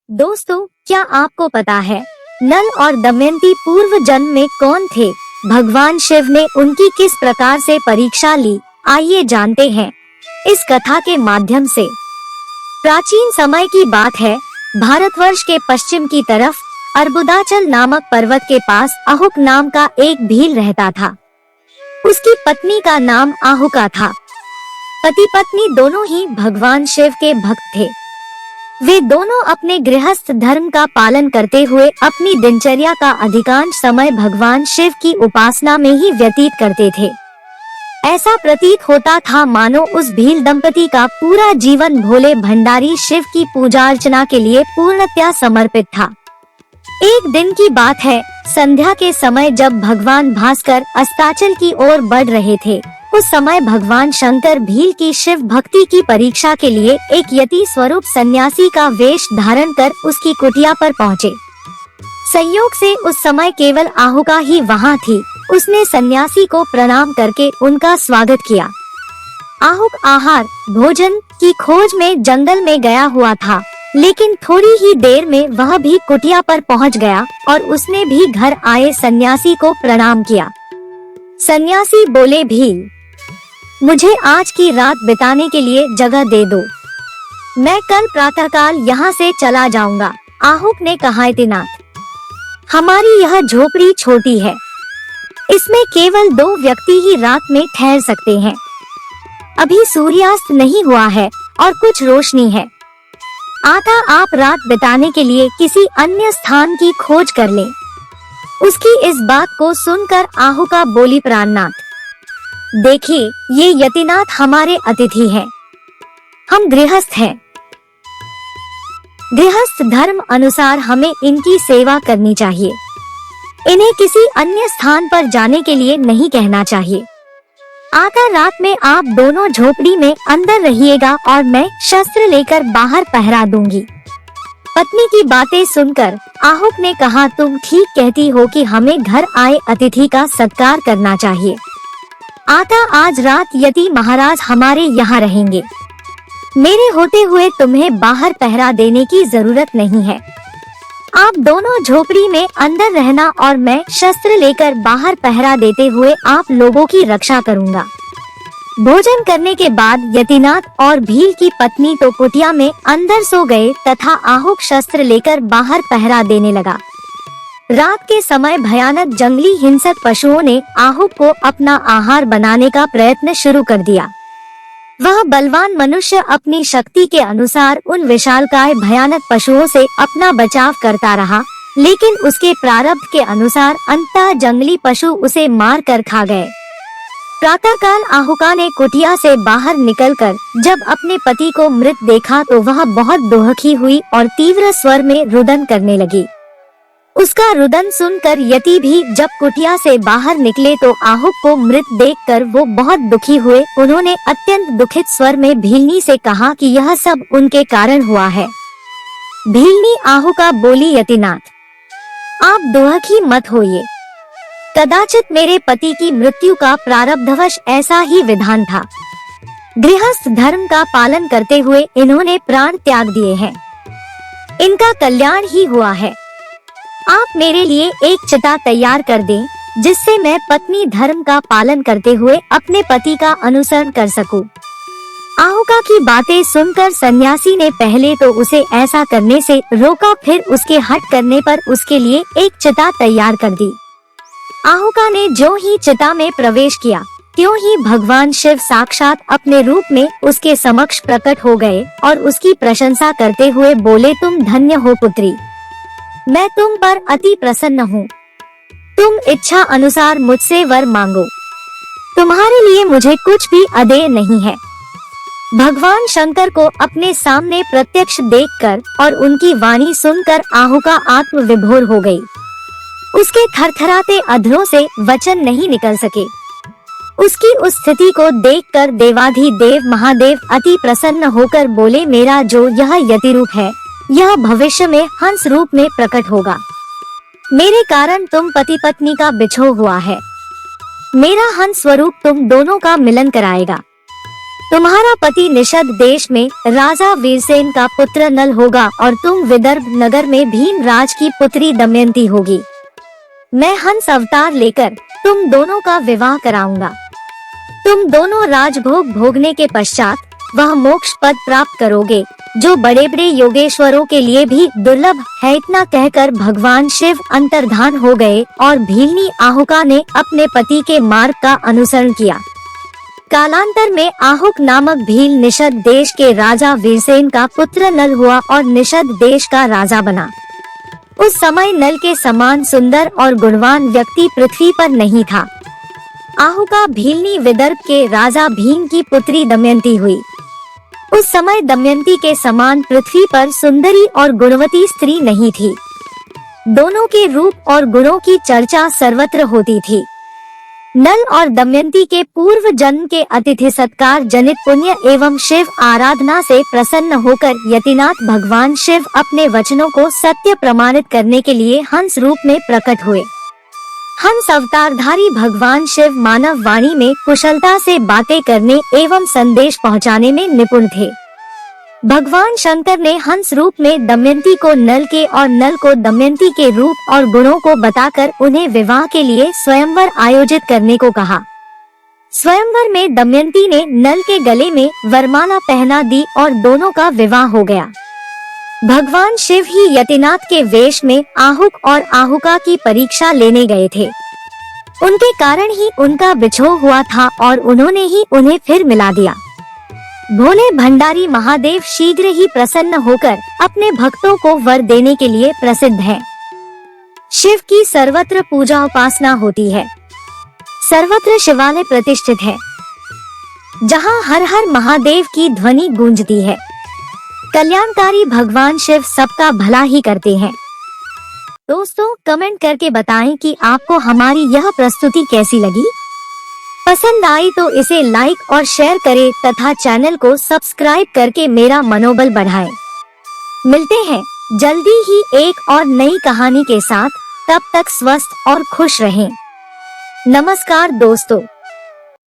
दोस्तों, क्या आपको पता है नल और दमयंती पूर्व जन्म में कौन थे? भगवान शिव ने उनकी किस प्रकार से परीक्षा ली, आइए जानते हैं इस कथा के माध्यम से। प्राचीन समय की बात है। भारतवर्ष के पश्चिम की तरफ अर्बुदाचल नामक पर्वत के पास आहुक नाम का एक भील रहता था। उसकी पत्नी का नाम आहुका था। पति पत्नी दोनों ही भगवान शिव के भक्त थे। वे दोनों अपने गृहस्थ धर्म का पालन करते हुए अपनी दिनचर्या का अधिकांश समय भगवान शिव की उपासना में ही व्यतीत करते थे। ऐसा प्रतीत होता था मानो उस भील दंपति का पूरा जीवन भोले भंडारी शिव की पूजा अर्चना के लिए पूर्णतया समर्पित था। एक दिन की बात है, संध्या के समय जब भगवान भास्कर अस्ताचल की ओर बढ़ रहे थे, उस समय भगवान शंकर भील की शिव भक्ति की परीक्षा के लिए एक यति स्वरूप सन्यासी का वेश धारण कर उसकी कुटिया पर पहुँचे। संयोग से उस समय केवल आहुका ही वहाँ थी। उसने सन्यासी को प्रणाम करके उनका स्वागत किया। आहुक आहार भोजन की खोज में जंगल में गया हुआ था, लेकिन थोड़ी ही देर में वह भी कुटिया पर पहुंच गया और उसने भी घर आए सन्यासी को प्रणाम किया। सन्यासी बोले, भील, मुझे आज की रात बिताने के लिए जगह दे दो, मैं कल प्रातःकाल यहाँ से चला जाऊंगा। आहुक ने कहा, इतिनाथ, हमारी यह झोपड़ी छोटी है, इसमें केवल 2 व्यक्ति ही रात में ठहर सकते हैं। अभी सूर्यास्त नहीं हुआ है और कुछ रोशनी है। आता आप रात बिताने के लिए किसी अन्य स्थान की खोज कर लें। उसकी इस बात को सुनकर आहुका बोली, प्राणनाथ, देखिए, ये यतिनाथ हमारे अतिथि हैं। हम गृहस्थ हैं। गृहस्थ धर्म अनुसार हमें इनकी सेवा करनी चाहिए। इन्हें किसी अन्य स्थान पर जाने के लिए नहीं कहना चाहिए। आकर रात में आप दोनों झोपड़ी में अंदर रहिएगा और मैं शस्त्र लेकर बाहर पहरा दूंगी। पत्नी की बातें सुनकर आहुक ने कहा, तुम ठीक कहती हो कि हमें घर आए अतिथि का सत्कार करना चाहिए। आता आज रात यति महाराज हमारे यहाँ रहेंगे। मेरे होते हुए तुम्हें बाहर पहरा देने की जरूरत नहीं है। आप दोनों झोपड़ी में अंदर रहना और मैं शस्त्र लेकर बाहर पहरा देते हुए आप लोगों की रक्षा करूंगा। भोजन करने के बाद यतिनाथ और भील की पत्नी तो कुटिया में अंदर सो गए तथा आहुक शस्त्र लेकर बाहर पहरा देने लगा। रात के समय भयानक जंगली हिंसक पशुओं ने आहुक को अपना आहार बनाने का प्रयत्न शुरू कर दिया। वह बलवान मनुष्य अपनी शक्ति के अनुसार उन विशालकाय भयानक पशुओं से अपना बचाव करता रहा, लेकिन उसके प्रारब्ध के अनुसार अंततः जंगली पशु उसे मार कर खा गए। प्रातःकाल आहुका ने कुटिया से बाहर निकलकर जब अपने पति को मृत देखा तो वह बहुत दुखी हुई और तीव्र स्वर में रुदन करने लगी। उसका रुदन सुनकर यति भी जब कुटिया से बाहर निकले तो आहुक को मृत देखकर वो बहुत दुखी हुए। उन्होंने अत्यंत दुखित स्वर में भीलनी से कहा कि यह सब उनके कारण हुआ है। भीलनी आहुका बोली, यतिनाथ, आप दुखी मत होइए। कदाचित मेरे पति की मृत्यु का प्रारब्धवश ऐसा ही विधान था। गृहस्थ धर्म का पालन करते हुए इन्होंने प्राण त्याग दिए हैं। इनका कल्याण ही हुआ है। आप मेरे लिए एक चिता तैयार कर दें, जिससे मैं पत्नी धर्म का पालन करते हुए अपने पति का अनुसरण कर सकूं। आहुका की बातें सुनकर सन्यासी ने पहले तो उसे ऐसा करने से रोका, फिर उसके हट करने पर उसके लिए एक चिता तैयार कर दी। आहुका ने जो ही चिता में प्रवेश किया, त्यों ही भगवान शिव साक्षात अपने रूप में उसके समक्ष प्रकट हो गए और उसकी प्रशंसा करते हुए बोले, तुम धन्य हो पुत्री, मैं तुम पर अति प्रसन्न हूँ। तुम इच्छा अनुसार मुझसे वर मांगो, तुम्हारे लिए मुझे कुछ भी अदेय नहीं है। भगवान शंकर को अपने सामने प्रत्यक्ष देखकर और उनकी वाणी सुनकर आहुका आत्म विभोर हो गई। उसके थरथराते अधरों से वचन नहीं निकल सके। उसकी उस स्थिति को देखकर देवाधिदेव महादेव अति प्रसन्न होकर बोले, मेरा जो यह यति रूप है, यह भविष्य में हंस रूप में प्रकट होगा। मेरे कारण तुम पति पत्नी का बिछो हुआ है। मेरा हंस स्वरूप तुम दोनों का मिलन कराएगा। तुम्हारा पति निषद देश में राजा वीरसेन का पुत्र नल होगा और तुम विदर्भ नगर में भीमराज की पुत्री दमयंती होगी। मैं हंस अवतार लेकर तुम दोनों का विवाह कराऊंगा। तुम दोनों राजभोग भोगने के पश्चात वह मोक्ष पद प्राप्त करोगे जो बड़े बड़े योगेश्वरों के लिए भी दुर्लभ है। इतना कहकर भगवान शिव अंतर्धान हो गए और भीलनी आहुका ने अपने पति के मार्ग का अनुसरण किया। कालांतर में आहुक नामक भील निषद देश के राजा वीरसेन का पुत्र नल हुआ और निषद देश का राजा बना। उस समय नल के समान सुंदर और गुणवान व्यक्ति पृथ्वी पर नहीं था। आहुका भीलनी विदर्भ के राजा भीम की पुत्री दमयंती हुई। उस समय दमयंती के समान पृथ्वी पर सुंदरी और गुणवती स्त्री नहीं थी। दोनों के रूप और गुणों की चर्चा सर्वत्र होती थी। नल और दमयंती के पूर्व जन्म के अतिथि सत्कार जनित पुण्य एवं शिव आराधना से प्रसन्न होकर यतिनाथ भगवान शिव अपने वचनों को सत्य प्रमाणित करने के लिए हंस रूप में प्रकट हुए। हंस अवतारधारी भगवान शिव मानव वाणी में कुशलता से बातें करने एवं संदेश पहुंचाने में निपुण थे। भगवान शंकर ने हंस रूप में दमयंती को नल के और नल को दमयंती के रूप और गुणों को बताकर उन्हें विवाह के लिए स्वयंवर आयोजित करने को कहा। स्वयंवर में दमयंती ने नल के गले में वरमाला पहना दी और दोनों का विवाह हो गया। भगवान शिव ही यतिनाथ के वेश में आहुक और आहुका की परीक्षा लेने गए थे। उनके कारण ही उनका बिछोह हुआ था और उन्होंने ही उन्हें फिर मिला दिया। भोले भंडारी महादेव शीघ्र ही प्रसन्न होकर अपने भक्तों को वर देने के लिए प्रसिद्ध हैं। शिव की सर्वत्र पूजा उपासना होती है। सर्वत्र शिवालय प्रतिष्ठित है जहाँ हर हर महादेव की ध्वनि गूंजती है। कल्याणकारी भगवान शिव सबका भला ही करते हैं। दोस्तों कमेंट करके बताएं कि आपको हमारी यह प्रस्तुति कैसी लगी। पसंद आई तो इसे लाइक और शेयर करें तथा चैनल को सब्सक्राइब करके मेरा मनोबल बढ़ाएं। मिलते हैं जल्दी ही एक और नई कहानी के साथ। तब तक स्वस्थ और खुश रहें। नमस्कार दोस्तों।